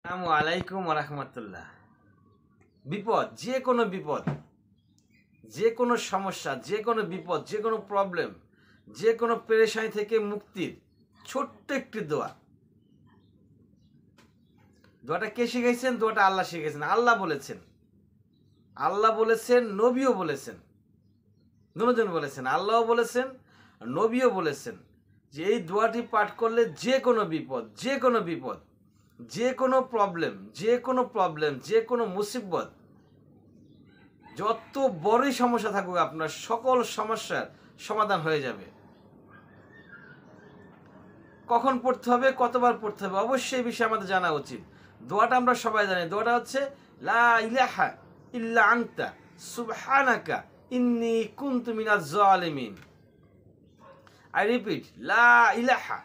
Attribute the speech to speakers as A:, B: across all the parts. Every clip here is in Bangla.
A: আসসালামু আলাইকুম ওয়া রাহমাতুল্লাহ। বিপদ, যে কোনো বিপদ, যে কোনো সমস্যা, যে কোনো বিপদ, যে কোনো প্রবলেম, যে কোনো পেরেশানি থেকে মুক্তির ছোট্ট একটি দোয়া। দোয়াটা কে শিখাইছেন? দোয়াটা আল্লাহ শিখাইছেন। আল্লাহ বলেছেন, আল্লাহ বলেছেন, নবীও বলেছেন, দুজন বলেছেন, আল্লাহও বলেছেন, নবীও বলেছেন যে এই দোয়াটি পাঠ করলে যে কোনো বিপদ, যে কোনো বিপদ, যে কোনো প্রবলেম, যে কোনো মুসিবত, যত বড়ই সমস্যা থাকুক আপনার সকল সমস্যার সমাধান হয়ে যাবে। কখন পড়তে হবে, কতবার পড়তে হবে, অবশ্যই এই বিষয়ে আমাদের জানা উচিত। দোয়াটা আমরা সবাই জানি। দোয়াটা হচ্ছে লা ইলাহা ইল্লা আনতা সুবহানাকা ইন্নী কুনতু মিনাজ জালিমিন। আই রিপিট, লা ইলাহা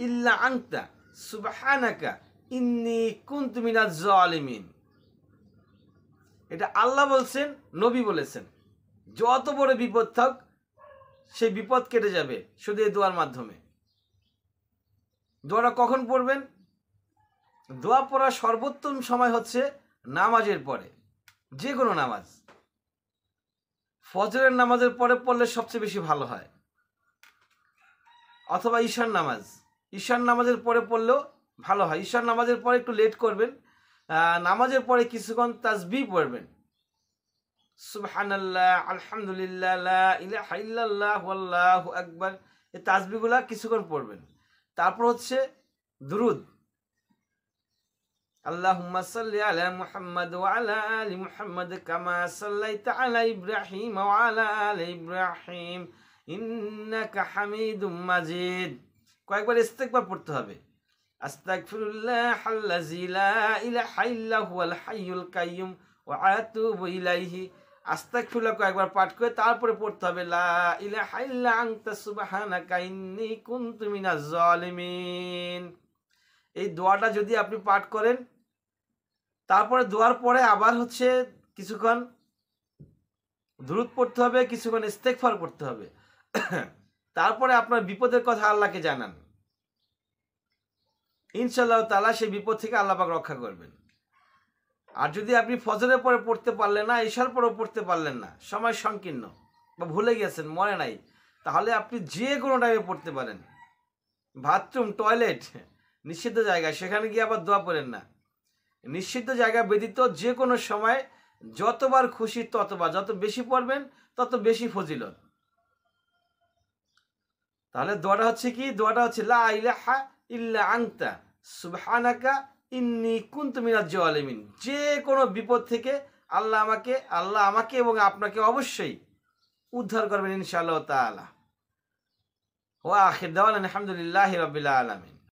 A: ইল্লা আনতা সুবহানাকা ইন্নী কুনতু মিনাজ জালিমিন। এটা আল্লাহ বলছেন, নবী বলেছেন। যত বড় বিপদ থাক সেই বিপদ কেটে যাবে শুধু এই দোয়ার মাধ্যমে। দোয়াটা কখন পড়বেন? দোয়া পড়ার সর্বোত্তম সময় হচ্ছে নামাজের পরে, যে কোনো নামাজ। ফজরের নামাজের পরে পড়লে সবচেয়ে বেশি ভালো হয়, অথবা ঈশার নামাজ, ঈশার নামাজের পরে পড়লেও ভালো হয়। ঈশার নামাজের পরে একটু লেট করবেন, নামাজের পরে কিছুক্ষণ তাসবিহ পড়বেন, সুবহানাল্লাহ, আলহামদুলিল্লাহ, লা ইলাহা ইল্লাল্লাহ, আল্লাহু আকবার, এই তাসবিহগুলা কিছুক্ষণ পড়বেন। তারপর হচ্ছে দুরুদ, আল্লাহুম্মা সাল্লি আলা মুহাম্মাদ ওয়া আলা আলি মুহাম্মাদ কামা সাল্লাইতা আলা ইব্রাহিম ওয়া আলা আলি ইব্রাহিম ইন্নাকা হামিদুম মাজিদ। কয়েকবার ইস্তিগফার পড়তে হবে। আস্তাগফিরুল্লাহাল্লাযী লা ইলাহা ইল্লা হুয়াল হাইয়ুল কাইয়্যুম ওয়া আতুবু ইলাইহি। আস্তাগফিরুল্লাহ কয়েকবার পাঠ করে তারপরে পড়তে হবে লা ইলাহা ইল্লা আনতা সুবহানাকা ইন্নী কুনতু মিনাজ জালিমিন। এই দোয়াটা যদি আপনি পাঠ করেন, তারপরে দোয়ার পরে আবার হচ্ছে কিছুক্ষণ দুরূদ পড়তে হবে, কিছুক্ষণ ইস্তেগফার করতে হবে। তারপরে আপনার বিপদের কথা আল্লাহকে জানান, ইনশাআল্লাহ তাআলা সেই বিপদ থেকে আল্লাহ পাক রক্ষা করবেন। আর যদি আপনি ফজরের পরে পড়তে পারলেন না, ঈশার পরেও পড়তে পারলেন না, সময় সংকীর্ণ বা ভুলে গেছেন, মনে নাই, তাহলে আপনি যে কোনো টাইমে পড়তে পারেন। বাথরুম, টয়লেট, নিষিদ্ধ জায়গায়, সেখানে গিয়ে আবার দোয়া পড়েন না। নিষিদ্ধ জায়গা ব্যতীত যে কোনো সময় যতবার খুশি ততবার, যত বেশি পড়বেন তত বেশি ফজিলত। তাহলে দোয়াটা হচ্ছে কি? দোয়াটা হচ্ছে লা ইলাহা ইল্লা আনতা সুবহানাকা ইন্নী কুনতু মিনাজ জালিমিন। যে কোনো বিপদ থেকে আল্লাহ আমাকে এবং আপনাকে অবশ্যই উদ্ধার করবেন ইনশাআল্লাহ তাআলা। ওয়া আখির দাওয়ানা আলহামদুলিল্লাহি রাব্বিল আলামিন।